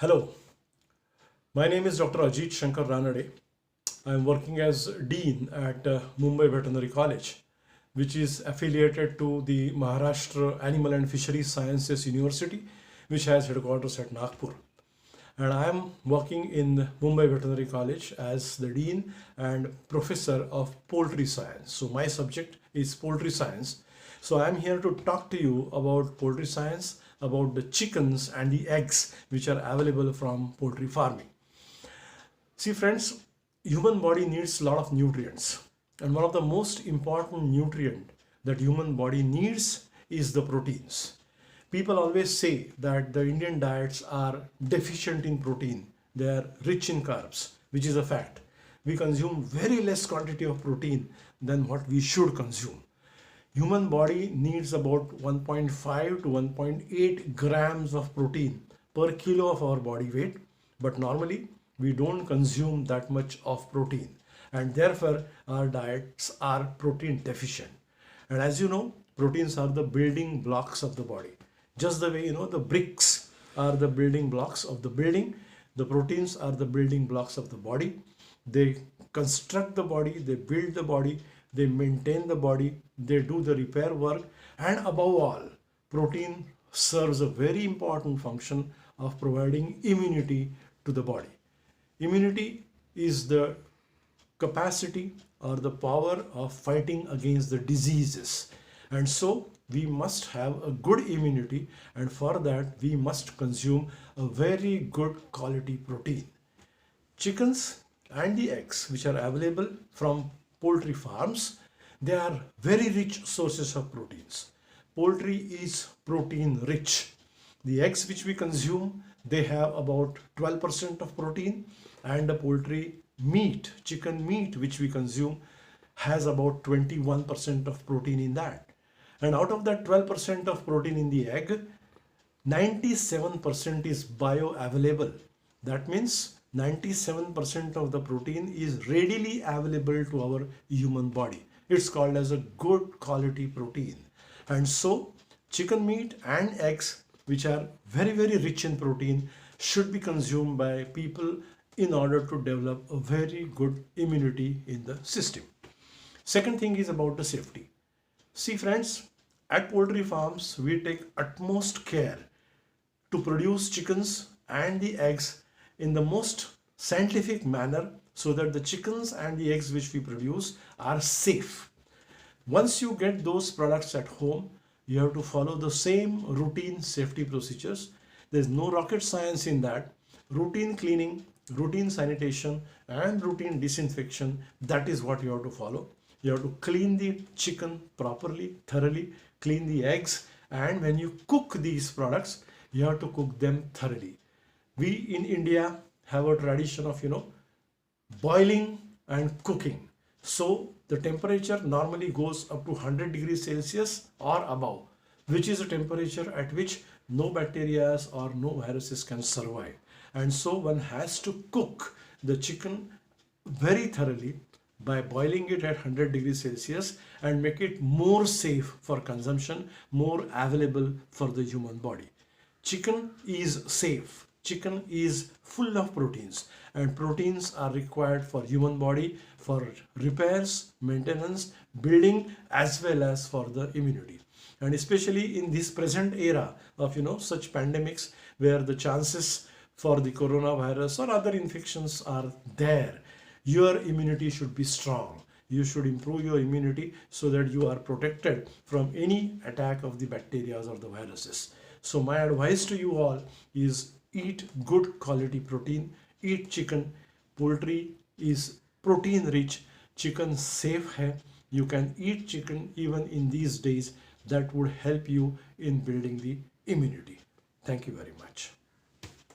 Hello, my name is Dr. Ajit Shankar Ranade. I am working as Dean at Mumbai Veterinary College, which is affiliated to the Maharashtra Animal and Fisheries Sciences University, which has headquarters at Nagpur. And I am working in Mumbai Veterinary College as the Dean and Professor of Poultry Science. So my subject is Poultry Science. So I'm here to talk to you about poultry science, about the chickens and the eggs which are available from poultry farming. See friends, human body needs a lot of nutrients, and one of the most important nutrient that human body needs is the proteins. People always say that the Indian diets are deficient in protein. They are rich in carbs, which is a fact. We consume very less quantity of protein than what we should consume. Human body needs about 1.5 to 1.8 grams of protein per kilo of our body weight, but normally we don't consume that much of protein, and therefore our diets are protein deficient. And as you know, proteins are the building blocks of the body. Just the way the bricks are the building blocks of the building, the proteins are the building blocks of the body. They construct the body, they build the body, they maintain the body, they do the repair work, and above all, protein serves a very important function of providing immunity to the body. Immunity is the capacity or the power of fighting against the diseases. And so we must have a good immunity, and for that we must consume a very good quality protein. Chickens and the eggs which are available from poultry farms, they are very rich sources of proteins. Poultry is protein rich. The eggs which we consume, they have about 12% of protein, and the poultry meat, chicken meat which we consume, has about 21% of protein in that. And out of that 12% of protein in the egg, 97% is bioavailable. That means 97% of the protein is readily available to our human body. It's called as a good quality protein. And so chicken meat and eggs, which are very, very rich in protein, should be consumed by people in order to develop a very good immunity in the system. Second thing is about the safety. See friends, at poultry farms, we take utmost care to produce chickens and the eggs in the most scientific manner so that the chickens and the eggs which we produce are safe. Once you get those products at home, you have to follow the same routine safety procedures. There's no rocket science in that. Routine cleaning, routine sanitation, and routine disinfection, that is what you have to follow. You have to clean the chicken properly, thoroughly, clean the eggs, and when you cook these products, you have to cook them thoroughly. We in India have a tradition of boiling and cooking. So the temperature normally goes up to 100 degrees Celsius or above, which is a temperature at which no bacteria or no viruses can survive. And so one has to cook the chicken very thoroughly by boiling it at 100 degrees Celsius and make it more safe for consumption, more available for the human body. Chicken is safe. Chicken is full of proteins, and proteins are required for human body for repairs, maintenance, building, as well as for the immunity. And especially in this present era of such pandemics where the chances for the coronavirus or other infections are there, your immunity should be strong. You should improve your immunity so that you are protected from any attack of the bacteria or the viruses. So my advice to you all is eat good quality protein, eat chicken. Poultry is protein rich, chicken safe hai. You can eat chicken even in these days. That would help you in building the immunity. Thank you very much.